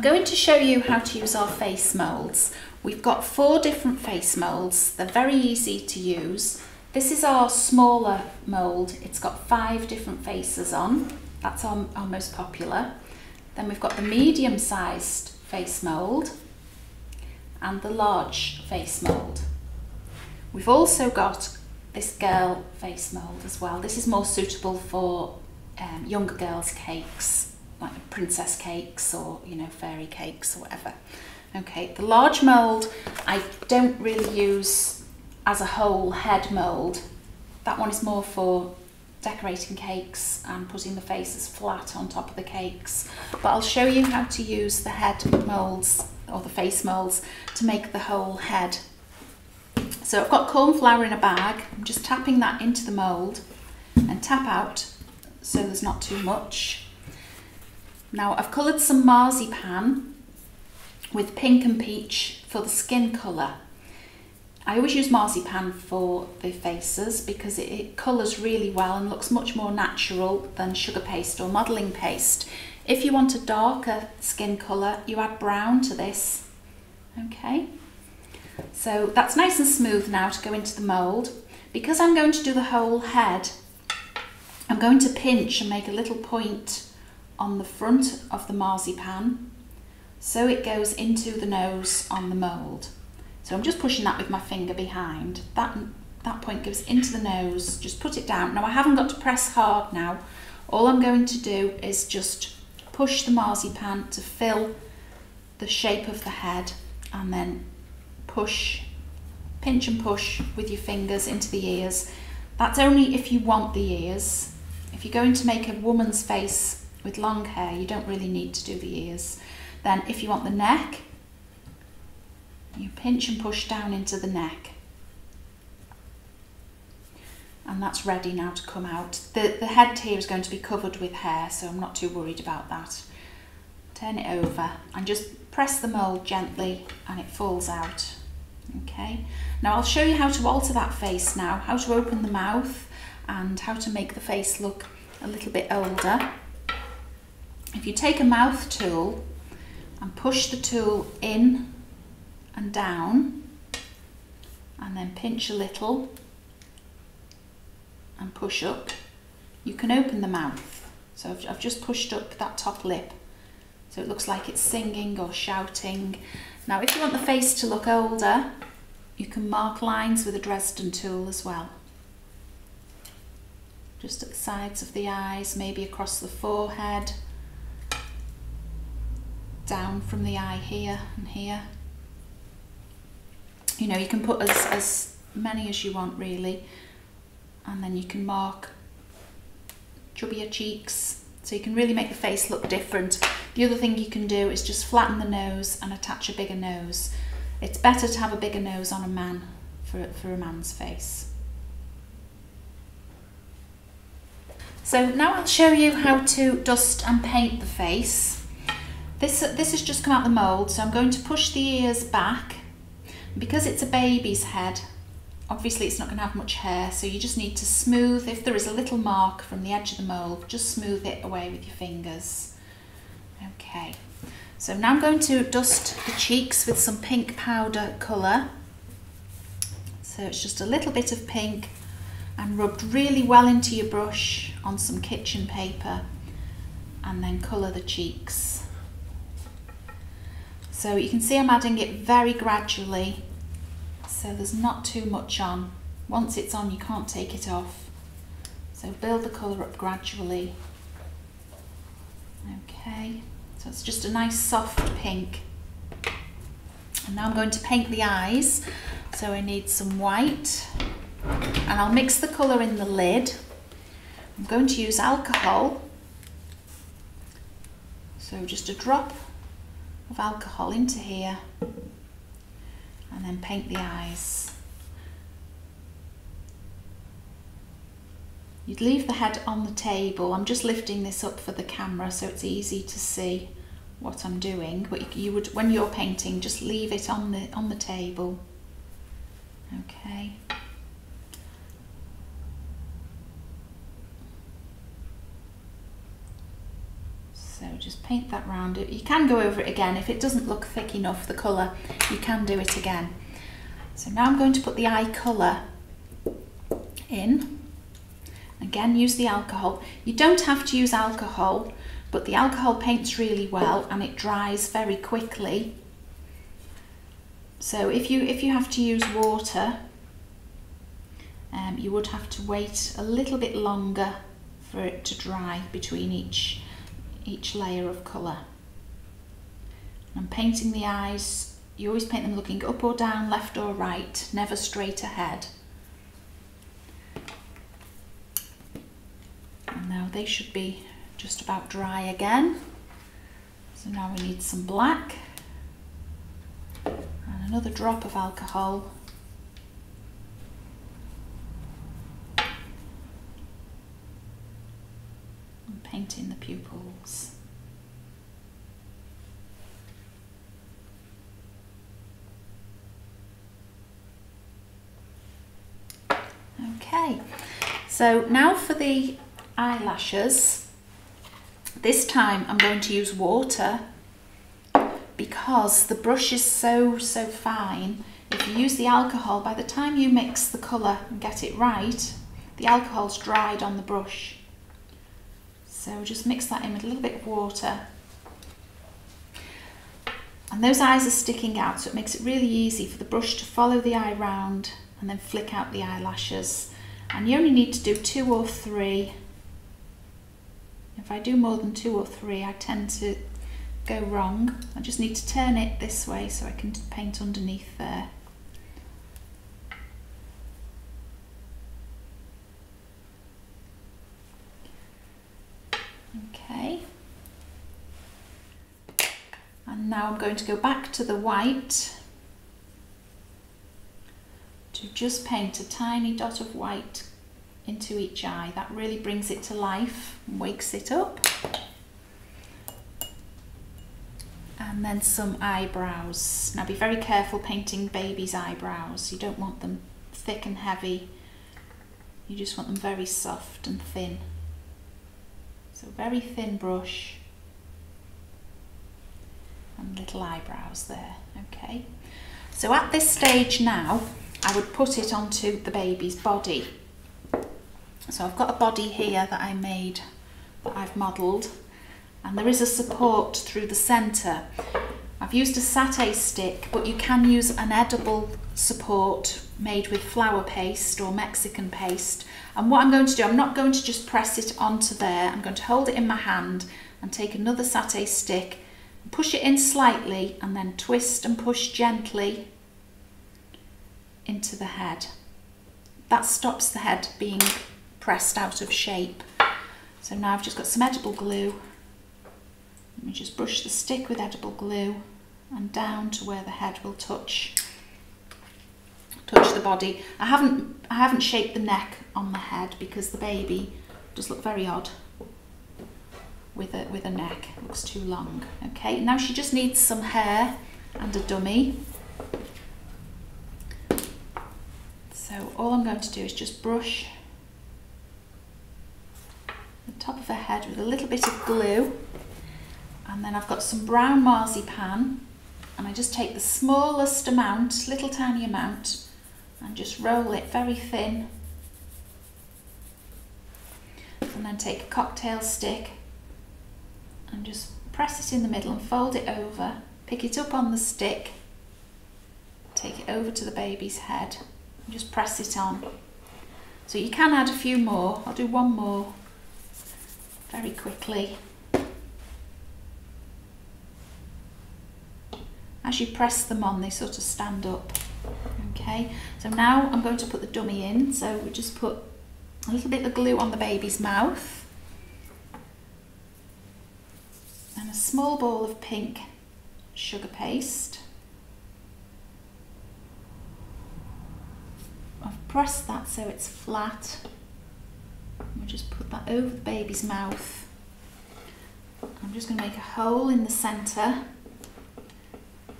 going to show you how to use our face moulds. We've got 4 different face moulds. They're very easy to use. This is our smaller mould. It's got 5 different faces on. That's our most popular. Then we've got the medium-sized face mould and the large face mould. We've also got this girl face mould as well. This is more suitable for younger girls' cakes, like princess cakes or, you know, fairy cakes or whatever. Okay, the large mould I don't really use as a whole head mould. That one is more for decorating cakes and putting the faces flat on top of the cakes. But I'll show you how to use the head moulds or the face moulds to make the whole head. So I've got corn flour in a bag. I'm just tapping that into the mould and tap out so there's not too much. Now I've coloured some marzipan with pink and peach for the skin colour. I always use marzipan for the faces because it colours really well and looks much more natural than sugar paste or modelling paste. If you want a darker skin colour, you add brown to this. Okay, so that's nice and smooth now to go into the mould. Because I'm going to do the whole head, I'm going to pinch and make a little point on the front of the marzipan so it goes into the nose on the mould. So I'm just pushing that with my finger behind. That point goes into the nose, just put it down. Now I haven't got to press hard now. All I'm going to do is just push the marzipan to fill the shape of the head and then push, pinch and push with your fingers into the ears. That's only if you want the ears. If you're going to make a woman's face with long hair, you don't really need to do the ears. Then if you want the neck, you pinch and push down into the neck. And that's ready now to come out. The head here is going to be covered with hair, so I'm not too worried about that. Turn it over and just press the mould gently and it falls out. Okay, now I'll show you how to alter that face now, how to open the mouth and how to make the face look a little bit older. If you take a mouth tool and push the tool in and down and then pinch a little and push up, you can open the mouth. So I've just pushed up that top lip so it looks like it's singing or shouting. Now if you want the face to look older, you can mark lines with a Dresden tool as well. Just at the sides of the eyes, maybe across the forehead, down from the eye here and here. You know, you can put as many as you want really, and then you can mark chubbier cheeks, so you can really make the face look different. The other thing you can do is just flatten the nose and attach a bigger nose. It's better to have a bigger nose on a man for a man's face. So now I'll show you how to dust and paint the face. This has just come out the mould, so I'm going to push the ears back. Because it's a baby's head, obviously it's not going to have much hair, so you just need to smooth, if there is a little mark from the edge of the mould, just smooth it away with your fingers. Okay, so now I'm going to dust the cheeks with some pink powder colour. So it's just a little bit of pink and rubbed really well into your brush on some kitchen paper and then colour the cheeks. So you can see I'm adding it very gradually, so there's not too much on. Once it's on, you can't take it off. So build the colour up gradually. Okay, so it's just a nice soft pink. And now I'm going to paint the eyes. So I need some white, and I'll mix the colour in the lid. I'm going to use alcohol. So just a drop of alcohol into here and then paint the eyes. You'd leave the head on the table. I'm just lifting this up for the camera so it's easy to see what I'm doing, but you would, when you're painting, just leave it on the table. Okay. So just paint that round it. You can go over it again. If it doesn't look thick enough, the colour, you can do it again. So now I'm going to put the eye colour in. Again, use the alcohol. You don't have to use alcohol, but the alcohol paints really well and it dries very quickly. So if you have to use water, you would have to wait a little bit longer for it to dry between each layer of colour. I'm painting the eyes. You always paint them looking up or down, left or right, never straight ahead. And now they should be just about dry again. So now we need some black and another drop of alcohol. And painting the pupils. Okay, so now for the eyelashes. This time I'm going to use water because the brush is so fine. If you use the alcohol, by the time you mix the colour and get it right, the alcohol's dried on the brush. So just mix that in with a little bit of water. And those eyes are sticking out, so it makes it really easy for the brush to follow the eye round and then flick out the eyelashes. And you only need to do 2 or 3. If I do more than 2 or 3, I tend to go wrong. I just need to turn it this way so I can paint underneath there. Okay. And now I'm going to go back to the white to just paint a tiny dot of white into each eye. That really brings it to life and wakes it up. And then some eyebrows. Now be very careful painting babies' eyebrows. You don't want them thick and heavy. You just want them very soft and thin. So very thin brush and little eyebrows there. Okay. So at this stage now, I would put it onto the baby's body. So I've got a body here that I made, that I've modelled, and there is a support through the centre. I've used a satay stick, but you can use an edible support made with flour paste or Mexican paste. And what I'm going to do, I'm not going to just press it onto there, I'm going to hold it in my hand and take another satay stick, push it in slightly and then twist and push gently into the head. That stops the head being pressed out of shape. So now I've just got some edible glue. Let me just brush the stick with edible glue and down to where the head will touch the body. I haven't shaped the neck on the head because the baby does look very odd with a neck. It looks too long. Okay, now she just needs some hair and a dummy. So all I'm going to do is just brush the top of her head with a little bit of glue, and then I've got some brown marzipan, and I just take the smallest amount, little tiny amount, and just roll it very thin, and then take a cocktail stick and just press it in the middle and fold it over, pick it up on the stick, take it over to the baby's head and just press it on. So you can add a few more. I'll do one more very quickly. As you press them on, they sort of stand up. Okay, so now I'm going to put the dummy in. So we just put a little bit of glue on the baby's mouth and a small ball of pink sugar paste. I've pressed that so it's flat. We'll just put that over the baby's mouth. I'm just going to make a hole in the centre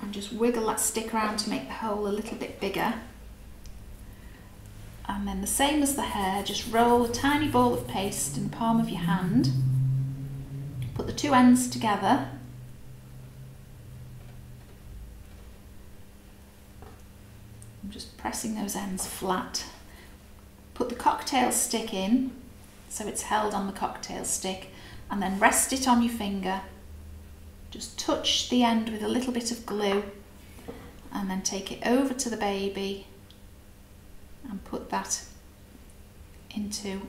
and just wiggle that stick around to make the hole a little bit bigger. And then the same as the hair, just roll a tiny ball of paste in the palm of your hand. Put Put the two ends together. I'm just pressing those ends flat. Put the cocktail stick in, so it's held on the cocktail stick, and then rest it on your finger. Just touch the end with a little bit of glue, and then take it over to the baby and put that into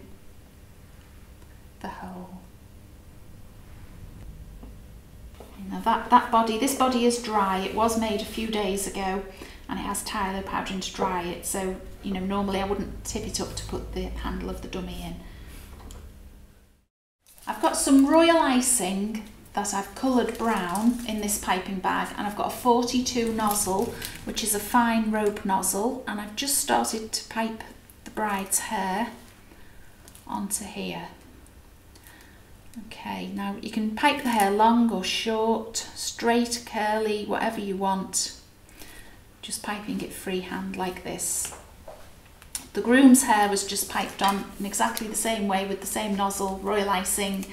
the hole. Now this body is dry. It was made a few days ago, and it has Tylo powdering to dry it, so normally I wouldn't tip it up to put the handle of the dummy in. I've got some royal icing that I've coloured brown in this piping bag, and I've got a 42 nozzle, which is a fine rope nozzle, and I've just started to pipe the bride's hair onto here. Okay, now you can pipe the hair long or short, straight, curly, whatever you want. Just piping it freehand like this. The groom's hair was just piped on in exactly the same way with the same nozzle, royal icing,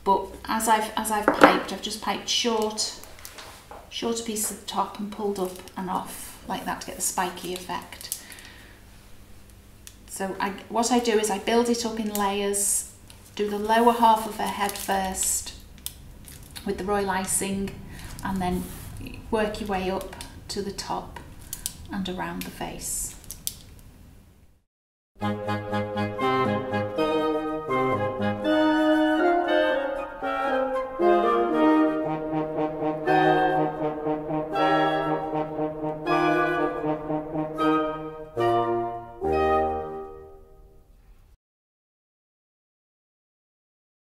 but as I've piped, I've just piped shorter pieces at the top and pulled up and off like that to get the spiky effect. So what I do is I build it up in layers, do the lower half of her head first with the royal icing, and then work your way up to the top and around the face.